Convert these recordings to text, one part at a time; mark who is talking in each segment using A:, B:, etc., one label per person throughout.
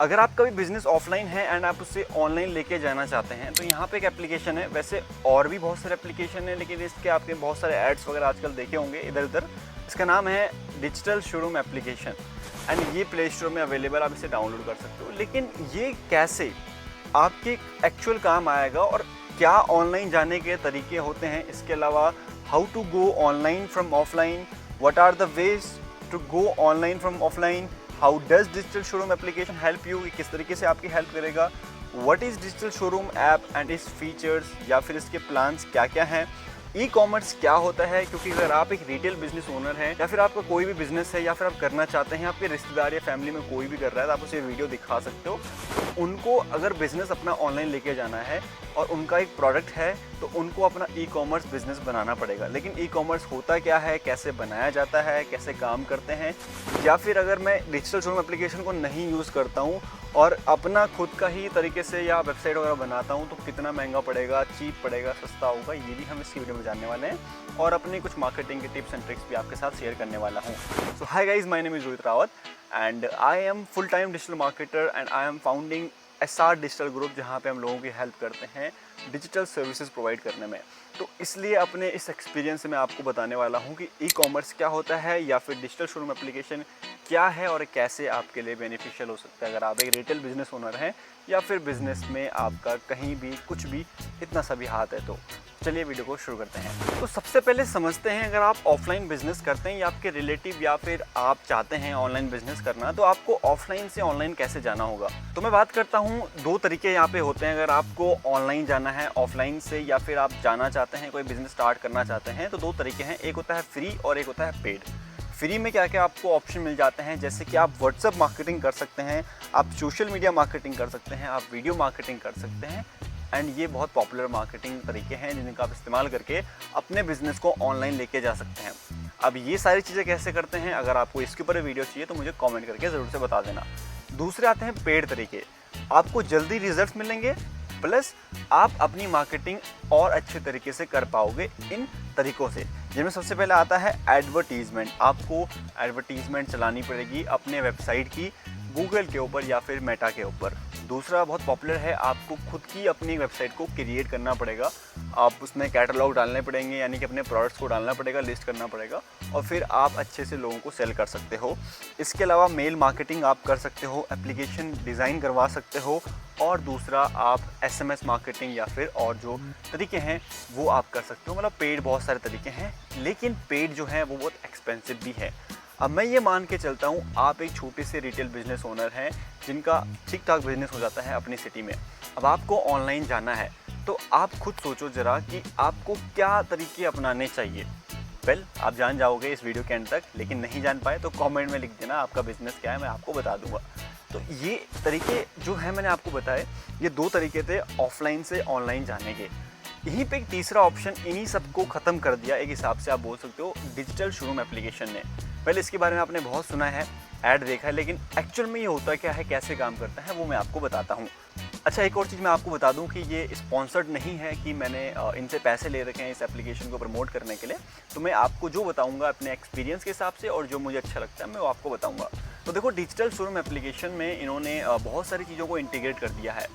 A: अगर आपका भी बिजनेस ऑफलाइन है एंड आप उसे ऑनलाइन लेके जाना चाहते हैं तो यहाँ पे एक एप्लीकेशन है। वैसे और भी बहुत सारे एप्लीकेशन है, लेकिन इसके आपके बहुत सारे एड्स वगैरह आजकल देखे होंगे इधर उधर। इसका नाम है डिजिटल शोरूम एप्लीकेशन एंड ये प्ले स्टोर में अवेलेबल, आप इसे डाउनलोड कर सकते हो। लेकिन ये कैसे आपके एक्चुअल काम आएगा और क्या ऑनलाइन जाने के तरीके होते हैं, इसके अलावा how to go online from offline, what are the ways to go online from offline, how does digital showroom application help you, किस तरीके से आपकी हेल्प करेगा, what is digital showroom app and इस फीचर्स या फिर इसके प्लान्स क्या क्या हैं, ई कॉमर्स क्या होता है। क्योंकि अगर आप एक रिटेल बिजनेस ओनर हैं या फिर आपका कोई भी बिजनेस है या फिर आप करना चाहते हैं, आपके रिश्तेदार या फैमिली में कोई भी कर रहा है तो आप उसे वीडियो दिखा सकते हो। तो उनको अगर बिजनेस अपना ऑनलाइन लेके जाना है और उनका एक प्रोडक्ट है तो उनको अपना ई कॉमर्स बिजनेस बनाना पड़ेगा। लेकिन ई कॉमर्स होता क्या है, कैसे बनाया जाता है, कैसे काम करते हैं, या फिर अगर मैं डिजिटल शोरूम एप्लीकेशन को नहीं यूज़ करता हूँ और अपना खुद का ही तरीके से या वेबसाइट वगैरह बनाता हूँ तो कितना महंगा पड़ेगा, चीप पड़ेगा, सस्ता होगा, ये भी हम इस वीडियो में जानने वाले हैं और अपनी कुछ मार्केटिंग के टिप्स एंड ट्रिक्स भी आपके साथ शेयर करने वाला हूँ। So hi guys, my name is Rohit Rawat and I am full time digital marketer and I am founding SR digital group, जहाँ पे हम लोगों की हेल्प करते हैं डिजिटल सर्विसेज प्रोवाइड करने में। तो इसलिए अपने इस एक्सपीरियंस से मैं आपको बताने वाला हूँ कि ई कॉमर्स क्या होता है या फिर डिजिटल शोरूम एप्लीकेशन क्या है और कैसे आपके लिए बेनिफिशियल हो सकता है अगर आप एक रिटेल बिजनेस ओनर हैं या फिर बिजनेस में आपका कहीं भी कुछ भी इतना सा भी हाथ है। तो चलिए वीडियो को शुरू करते हैं। तो सबसे पहले समझते हैं, अगर आप ऑफलाइन बिजनेस करते हैं या आपके रिलेटिव या फिर आप चाहते हैं ऑनलाइन बिजनेस करना, तो आपको ऑफलाइन से ऑनलाइन कैसे जाना होगा। तो मैं बात करता हूँ, दो तरीके यहाँ पे होते हैं। अगर आपको ऑनलाइन जाना है ऑफलाइन से या फिर आप जाना चाहते हैं कोई बिजनेस स्टार्ट करना चाहते हैं, तो दो तरीके हैं, एक होता है फ्री और एक होता है पेड। फ्री में क्या क्या आपको ऑप्शन मिल जाते हैं, जैसे कि आप व्हाट्सएप मार्केटिंग कर सकते हैं, आप सोशल मीडिया मार्केटिंग कर सकते हैं, आप वीडियो मार्केटिंग कर सकते हैं एंड ये बहुत पॉपुलर मार्केटिंग तरीके हैं जिनका आप इस्तेमाल करके अपने बिजनेस को ऑनलाइन लेके जा सकते हैं। अब ये सारी चीज़ें कैसे करते हैं, अगर आपको इसके ऊपर वीडियो चाहिए तो मुझे कमेंट करके ज़रूर से बता देना। दूसरे आते हैं पेड तरीके, आपको जल्दी रिजल्ट मिलेंगे प्लस आप अपनी मार्केटिंग और अच्छे तरीके से कर पाओगे इन तरीकों से। जिनमें सबसे पहले आता है एडवर्टीजमेंट। आपको एडवर्टीजमेंट चलानी पड़ेगी अपने वेबसाइट की गूगल के ऊपर या फिर मेटा के ऊपर। दूसरा बहुत पॉपुलर है, आपको खुद की अपनी वेबसाइट को क्रिएट करना पड़ेगा। आप उसमें कैटलॉग डालने पड़ेंगे, यानी कि अपने प्रोडक्ट्स को डालना पड़ेगा, लिस्ट करना पड़ेगा और फिर आप अच्छे से लोगों को सेल कर सकते हो। इसके अलावा मेल मार्केटिंग आप कर सकते हो, एप्लीकेशन डिज़ाइन करवा सकते हो और दूसरा आप SMS मार्केटिंग या फिर और जो तरीके हैं वो आप कर सकते हो। मतलब पेड बहुत सारे तरीके हैं, लेकिन पेड जो है वो बहुत एक्सपेंसिव भी है। अब मैं ये मान के चलता हूँ आप एक छोटे से रिटेल बिजनेस ओनर हैं जिनका ठीक ठाक बिजनेस हो जाता है अपनी सिटी में। अब आपको ऑनलाइन जाना है तो आप खुद सोचो ज़रा कि आपको क्या तरीके अपनाने चाहिए। वेल, आप जान जाओगे इस वीडियो के एंड तक, लेकिन नहीं जान पाए तो कमेंट में लिख देना आपका बिजनेस क्या है, मैं आपको बता दूंगा। तो ये तरीके जो है मैंने आपको बताए, ये दो तरीके थे ऑफलाइन से ऑनलाइन जाने के। यहीं पे एक तीसरा ऑप्शन इन्हीं सबको ख़त्म कर दिया, एक हिसाब से आप बोल सकते हो, डिजिटल शोरूम एप्लीकेशन ने। पहले इसके बारे में आपने बहुत सुना है, ऐड देखा है, लेकिन एक्चुअल में ये होता क्या है, कैसे काम करता है, वो मैं आपको बताता हूँ। अच्छा, एक और चीज़ मैं आपको बता दूं कि ये स्पॉन्सर्ड नहीं है कि मैंने इनसे पैसे ले रखे हैं इस एप्लीकेशन को प्रमोट करने के लिए। तो मैं आपको जो बताऊंगा अपने एक्सपीरियंस के हिसाब से और जो मुझे अच्छा लगता है मैं वो आपको बताऊंगा। तो देखो, डिजिटल शोरूम एप्लीकेशन में इन्होंने बहुत सारी चीज़ों को इंटीग्रेट कर दिया है।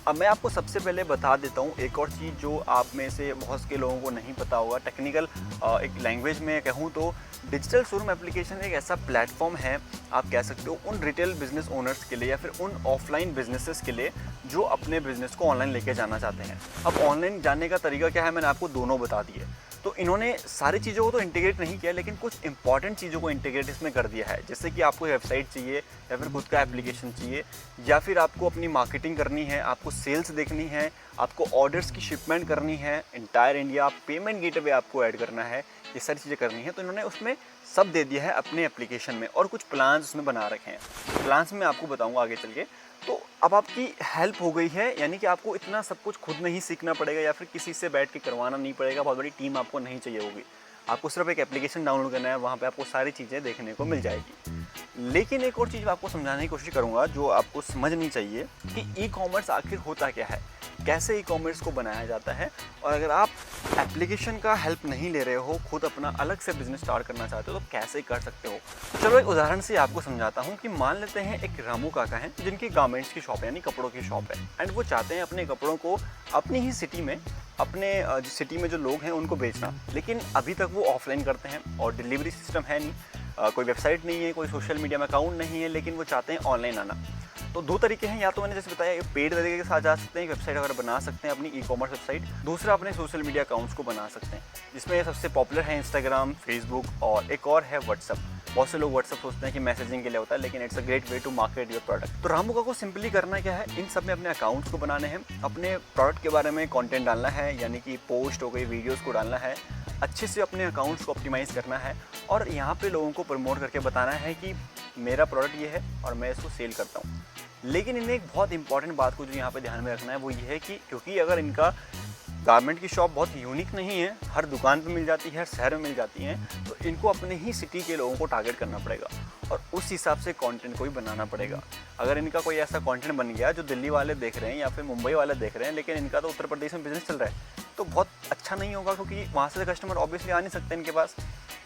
A: अब मैं आपको सबसे पहले बता देता हूँ एक और चीज़ जो आप में से बहुत के लोगों को नहीं पता होगा। टेक्निकल एक लैंग्वेज में कहूँ तो डिजिटल शोरूम एप्लीकेशन एक ऐसा प्लेटफॉर्म है, आप कह सकते हो, उन रिटेल बिजनेस ओनर्स के लिए या फिर उन ऑफलाइन बिजनेसेस के लिए जो अपने बिजनेस को ऑनलाइन लेके जाना चाहते हैं। अब ऑनलाइन जाने का तरीका क्या है, मैंने आपको दोनों बता दिए। तो इन्होंने सारी चीज़ों को तो इंटीग्रेट नहीं किया, लेकिन कुछ इंपॉर्टेंट चीज़ों को इंटीग्रेट इसमें कर दिया है। जैसे कि आपको वेबसाइट चाहिए या फिर खुद का एप्लीकेशन चाहिए या फिर आपको अपनी मार्केटिंग करनी है, आपको सेल्स देखनी है, आपको ऑर्डर्स की शिपमेंट करनी है इंटायर इंडिया, पेमेंट गेटवे आपको ऐड करना है, ये सारी चीज़ें करनी है। तो इन्होंने उसमें सब दे दिया है अपने एप्लीकेशन में और कुछ प्लान्स उसमें बना रखे हैं। प्लान्स में आपको बताऊँगा आगे चल के। तो अब आपकी हेल्प हो गई है, यानी कि आपको इतना सब कुछ खुद नहीं सीखना पड़ेगा या फिर किसी से बैठ के करवाना नहीं पड़ेगा, बहुत बड़ी टीम आपको नहीं चाहिए होगी। आपको सिर्फ एक एप्लीकेशन डाउनलोड करना है, वहाँ पे आपको सारी चीज़ें देखने को मिल जाएगी। लेकिन एक और चीज़ मैं आपको समझाने की कोशिश करूँगा जो आपको समझनी चाहिए कि ई कॉमर्स आखिर होता क्या है, कैसे ई कॉमर्स को बनाया जाता है। और अगर आप एप्लीकेशन का हेल्प नहीं ले रहे हो, खुद अपना अलग से बिजनेस स्टार्ट करना चाहते हो तो कैसे कर सकते हो। चलो एक उदाहरण से आपको समझाता हूँ कि मान लेते हैं एक रामू काका हैं जिनकी गारमेंट्स की शॉप है, यानी कपड़ों की शॉप है, एंड वो चाहते हैं अपने कपड़ों को अपनी ही सिटी में, अपने सिटी में जो लोग हैं उनको बेचना, लेकिन अभी तक वो ऑफलाइन करते हैं और डिलीवरी सिस्टम है नहीं, कोई वेबसाइट नहीं है, कोई सोशल मीडिया में अकाउंट नहीं है, लेकिन वो चाहते हैं ऑनलाइन आना। तो दो तरीके हैं, या तो मैंने जैसे बताया पेड तरीके के साथ जा सकते हैं, वेबसाइट वगैरह बना सकते हैं अपनी ई-कॉमर्स वेबसाइट। दूसरा अपने सोशल मीडिया अकाउंट्स को बना सकते हैं, जिसमें सबसे पॉपुलर है इंस्टाग्राम, फेसबुक और एक और है व्हाट्सअप। बहुत से लोग व्हाट्सअप सोचते हैं कि मैसेजिंग के लिए होता है, लेकिन it's a great way to market your product. तो रामू का को सिंपली करना क्या है, इन सब में अपने अकाउंट्स को बनाने हैं, अपने प्रोडक्ट के बारे में कंटेंट डालना है, यानी कि पोस्ट हो गई, वीडियोस को डालना है, अच्छे से अपने अकाउंट्स को ऑप्टिमाइज़ करना है और यहाँ पे लोगों को प्रमोट करके बताना है कि मेरा प्रोडक्ट ये है और मैं इसको सेल करता हूँ। लेकिन इन्हें एक बहुत इंपॉर्टेंट बात को जो यहाँ पे ध्यान में रखना है वो ये है कि क्योंकि अगर इनका गारमेंट की शॉप बहुत यूनिक नहीं है, हर दुकान पे मिल जाती है, हर शहर में मिल जाती हैं, तो इनको अपने ही सिटी के लोगों को टारगेट करना पड़ेगा और उस हिसाब से कंटेंट को भी बनाना पड़ेगा। अगर इनका कोई ऐसा कंटेंट बन गया जो दिल्ली वाले देख रहे हैं या फिर मुंबई वाले देख रहे हैं, लेकिन इनका तो उत्तर प्रदेश में बिजनेस चल रहा है, तो बहुत अच्छा नहीं होगा, क्योंकि वहाँ से कस्टमर ऑब्वियसली आ नहीं सकते इनके पास।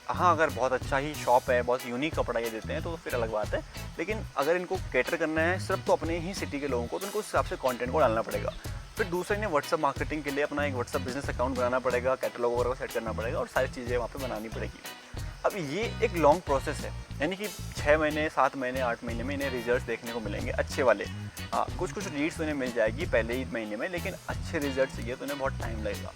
A: हाँ, अगर बहुत अच्छा ही शॉप है, बहुत यूनिक कपड़ा ये देते हैं तो फिर अलग बात है, लेकिन अगर इनको कैटर करना है सिर्फ तो अपने ही सिटी के लोगों को, तो इनको उस हिसाब से कंटेंट को डालना पड़ेगा। फिर दूसरा इन्हें व्हाट्सअप मार्केटिंग के लिए अपना एक व्हाट्सअप बिजनेस अकाउंट बनाना पड़ेगा, कैटलॉग वगैरह को सेट करना पड़ेगा और सारी चीज़ें वहाँ पे बनानी पड़ेगी। अब ये एक लॉन्ग प्रोसेस है, यानी कि 6 महीने, 7 महीने, 8 महीने में इन्हें रिजल्ट्स देखने को मिलेंगे अच्छे वाले। हाँ, कुछ लीड्स तो इन्हें मिल जाएगी पहले ही महीने में, लेकिन अच्छे रिजल्ट चाहिए तो इन्हें बहुत टाइम लगेगा।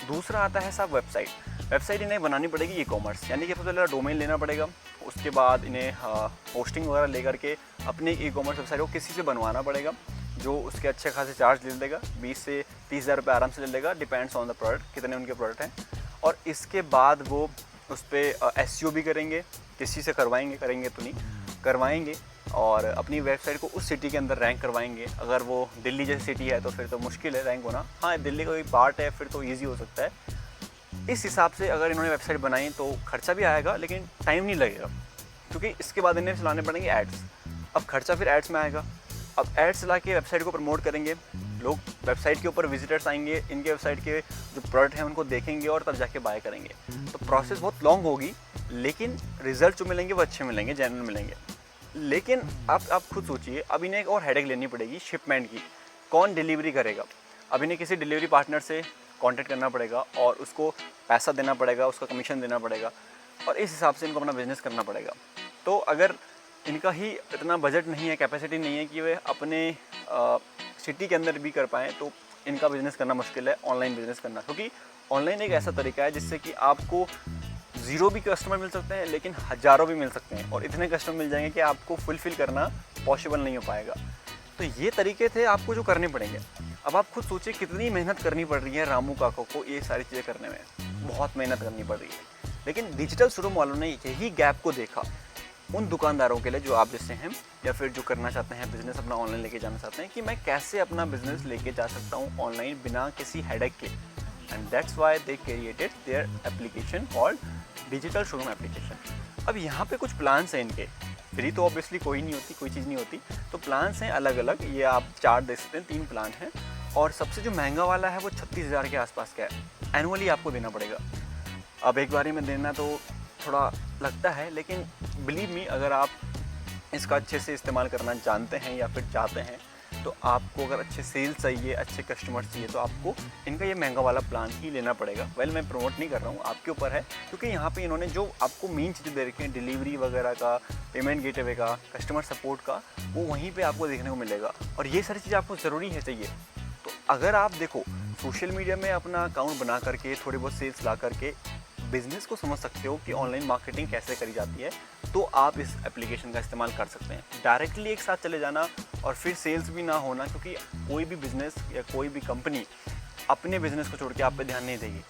A: दूसरा आता है साहब वेबसाइट इन्हें बनानी पड़ेगी ई-कॉमर्स, यानी कि सबसे पहले डोमेन लेना पड़ेगा, उसके बाद इन्हें होस्टिंग वगैरह लेकर के अपने ई-कॉमर्स वेबसाइट को किसी से बनवाना पड़ेगा जो उसके अच्छे खासे चार्ज ले लेगा, 20 से 30 हज़ार रुपये आराम से ले लेगा, डिपेंड्स ऑन द प्रोडक्ट, कितने उनके प्रोडक्ट हैं। और इसके बाद वो उस पर एसईओ भी करेंगे, किसी से करेंगे तो नहीं करवाएंगे, और अपनी वेबसाइट को उस सिटी के अंदर रैंक करवाएंगे। अगर वो दिल्ली जैसी सिटी है तो फिर तो मुश्किल है रैंक होना, हाँ दिल्ली का कोई पार्ट है फिर तो ईजी हो सकता है। इस हिसाब से अगर इन्होंने वेबसाइट बनाई तो खर्चा भी आएगा लेकिन टाइम नहीं लगेगा, क्योंकि इसके बाद इन्हें चलाने पड़ेंगे एड्स। अब खर्चा फिर एड्स में आएगा, अब एड्स चला के वेबसाइट को प्रमोट करेंगे, लोग वेबसाइट के ऊपर विजिटर्स आएंगे, इनके वेबसाइट के जो प्रोडक्ट हैं उनको देखेंगे और तब जाके बाय करेंगे। तो प्रोसेस बहुत लॉन्ग होगी, लेकिन रिजल्ट जो मिलेंगे वो अच्छे मिलेंगे, जेन्युइन मिलेंगे। लेकिन आप खुद सोचिए, अब इन्हें एक और हेडेक लेनी पड़ेगी शिपमेंट की, कौन डिलीवरी करेगा। अब इन्हें किसी डिलीवरी पार्टनर से कांटेक्ट करना पड़ेगा और उसको पैसा देना पड़ेगा, उसका कमीशन देना पड़ेगा, और इस हिसाब से इनको अपना बिजनेस करना पड़ेगा। तो अगर इनका ही इतना बजट नहीं है, कैपेसिटी नहीं है कि वे अपने सिटी के अंदर भी कर पाएँ, तो इनका बिज़नेस करना मुश्किल है, ऑनलाइन बिज़नेस करना। क्योंकि ऑनलाइन एक ऐसा तरीका है जिससे कि आपको 0 भी कस्टमर मिल सकते हैं, लेकिन हज़ारों भी मिल सकते हैं, और इतने कस्टमर मिल जाएंगे कि आपको फुलफ़िल करना पॉसिबल नहीं हो पाएगा। तो ये तरीके थे आपको जो करने पड़ेंगे। अब आप खुद सोचिए कितनी मेहनत करनी पड़ रही है रामू काका को ये सारी चीज़ें करने में, बहुत मेहनत करनी पड़ रही है। लेकिन डिजिटल शोरूम वालों ने यही गैप को देखा उन दुकानदारों के लिए जो आप जैसे हैं, या फिर जो करना चाहते हैं बिज़नेस अपना ऑनलाइन लेके जाना चाहते हैं, कि मैं कैसे अपना बिज़नेस लेके जा सकता हूँ ऑनलाइन बिना किसी हेडेक के। And that's why they created their application called digital showroom application. अब यहाँ पे कुछ प्लान्स हैं इनके, फ्री तो ऑब्वियसली कोई चीज़ नहीं होती, तो प्लान्स हैं अलग अलग, ये आप चार्ट देख सकते हैं, 3 प्लान हैं, और सबसे जो महंगा वाला है वो 36,000 के आसपास का है, एनुअली आपको देना पड़ेगा। अब एक बारी में देना तो थोड़ा लगता है, लेकिन बिलीव मी, अगर आप इसका अच्छे से इस्तेमाल करना जानते हैं या फिर चाहते हैं, तो आपको अगर अच्छे सेल्स चाहिए, अच्छे कस्टमर चाहिए, तो आपको इनका ये महंगा वाला प्लान ही लेना पड़ेगा। मैं प्रमोट नहीं कर रहा हूँ, आपके ऊपर है, क्योंकि यहाँ पे इन्होंने जो आपको मेन चीज़ें दे रखी हैं, डिलीवरी वगैरह का, पेमेंट गेटवे का, कस्टमर सपोर्ट का, वो वहीं पे आपको देखने को मिलेगा, और ये सारी चीज़ें आपको ज़रूरी है चाहिए। तो अगर आप देखो सोशल मीडिया में अपना अकाउंट बना करके थोड़ी बहुत सेल्स ला करके बिज़नेस को समझ सकते हो कि ऑनलाइन मार्केटिंग कैसे करी जाती है, तो आप इस एप्लीकेशन का इस्तेमाल कर सकते हैं। डायरेक्टली एक साथ चले जाना और फिर सेल्स भी ना होना, क्योंकि कोई भी बिज़नेस या कोई भी कंपनी अपने बिज़नेस को छोड़ के आप पे ध्यान नहीं देगी।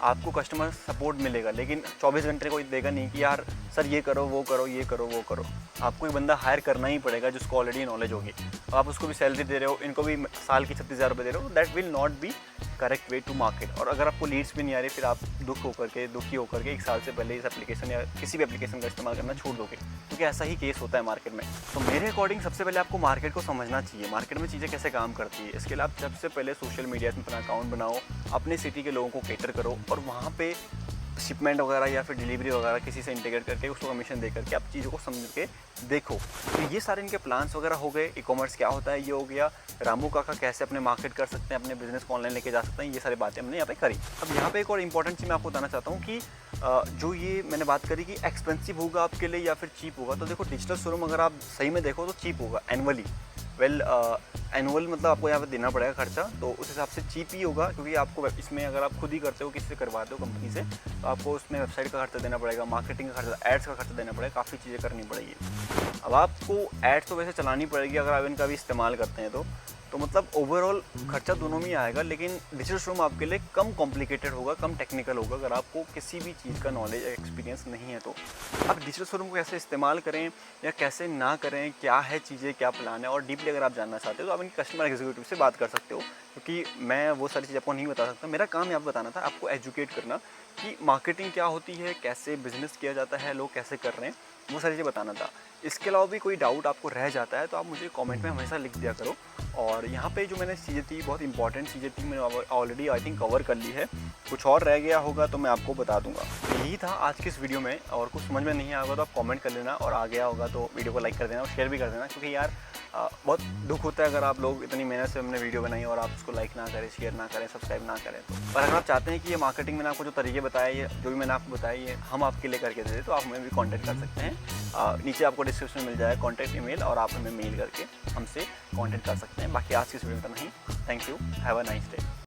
A: आपको कस्टमर सपोर्ट मिलेगा, लेकिन 24 घंटे कोई देगा नहीं कि यार सर ये करो वो करो, ये करो वो करो। आपको एक बंदा हायर करना ही पड़ेगा जिसको ऑलरेडी नॉलेज होगी। आप उसको भी सैलरी दे रहे हो, इनको भी साल की 36,000 रुपये दे रहे हो, that will not be correct way to market. और अगर आपको लीड्स भी नहीं आ रही, फिर आप दुखी होकर के 1 साल से पहले इस एप्लीकेशन या किसी भी एप्लीकेशन का इस्तेमाल करना छोड़ दोगे, क्योंकि ऐसा ही केस होता है मार्केट में। तो मेरे अकॉर्डिंग सबसे पहले आपको मार्केट को समझना चाहिए, मार्केट में चीज़ें कैसे काम करती है। इसके लिए आप सबसे पहले सोशल मीडिया में अपना अकाउंट बनाओ, अपने सिटी के लोगों को कैटर करो और वहाँ पे शिपमेंट वगैरह या फिर डिलीवरी वगैरह किसी से इंटीग्रेट करके उसको कमीशन दे करके आप चीज़ों को समझ के देखो। तो ये सारे इनके प्लान्स वगैरह हो गए। ई कॉमर्स क्या होता है ये हो गया, रामू काका कैसे अपने मार्केट कर सकते हैं, अपने बिजनेस को ऑनलाइन लेके जा सकते हैं, ये सारी बातें हमने यहाँ पे करी। अब यहाँ पे एक और इंपॉर्टेंट चीज़ मैं आपको बताना चाहता हूँ कि जो ये मैंने बात करी कि एक्सपेंसिव होगा आपके लिए या फिर चीप होगा, तो देखो डिजिटल शोरूम अगर आप सही में देखो तो चीप होगा एनुअली। एनुअल मतलब आपको यहाँ पे देना पड़ेगा खर्चा, तो उस हिसाब से चीप ही होगा, क्योंकि आपको इसमें अगर आप खुद ही करते हो, किसी से करवाते हो कंपनी से, तो आपको उसमें वेबसाइट का खर्चा देना पड़ेगा, मार्केटिंग का खर्चा, एड्स का खर्चा देना पड़ेगा, काफ़ी चीज़ें करनी पड़ेगी। अब आपको एड्स तो वैसे चलानी पड़ेगी अगर आप इनका भी इस्तेमाल करते हैं तो मतलब ओवरऑल खर्चा दोनों में ही आएगा, लेकिन डिजिटल शोरूम आपके लिए कम कॉम्प्लिकेटेड होगा, कम टेक्निकल होगा अगर आपको किसी भी चीज़ का नॉलेज या एक्सपीरियंस नहीं है। तो आप डिजिटल शोरूम को कैसे इस्तेमाल करें या कैसे ना करें, क्या है चीज़ें, क्या प्लान है, और डीपली अगर आप जानना चाहते हो तो आप इनके कस्टमर एग्जीक्यूटिव से बात कर सकते हो, क्योंकि मैं वो सारी चीज़ आपको नहीं बता सकता। मेरा काम यहाँ बताना था, आपको एजुकेट करना कि मार्केटिंग क्या होती है, कैसे बिजनेस किया जाता है, लोग कैसे कर रहे हैं, वो सारी चीज़ें बताना था। इसके अलावा भी कोई डाउट आपको रह जाता है तो आप मुझे कमेंट में हमेशा लिख दिया करो। और यहाँ पे जो मैंने चीज़ें थी, बहुत इंपॉर्टेंट चीज़ें थी, मैंने ऑलरेडी आई थिंक कवर कर ली है। कुछ और रह गया होगा तो मैं आपको बता दूंगा। तो यही था आज की इस वीडियो में, और कुछ समझ में नहीं आया होगा तो आप कमेंट कर लेना, और आ गया होगा तो वीडियो को लाइक कर देना और शेयर भी कर देना, क्योंकि यार बहुत दुख होता है अगर आप लोग इतनी मेहनत से हमने वीडियो बनाई और आप उसको लाइक ना करें, शेयर ना करें, सब्सक्राइब ना करें। तो पर अगर आप चाहते हैं कि ये मार्केटिंग मैंने आपको जो तरीके बताए, ये जो भी मैंने आपको बताया, ये हम आपके लिए करके दे दें, तो आप हमें भी कॉन्टैक्ट कर सकते हैं। नीचे आपको डिस्क्रिप्शन में मिल जाएगा कॉन्टैक्ट ईमेल, और आप हमें मेल करके हमसे कॉन्टैक्ट कर सकते हैं। बाकी आज की इस वीडियो में तो नहीं। Thank you, have a nice day.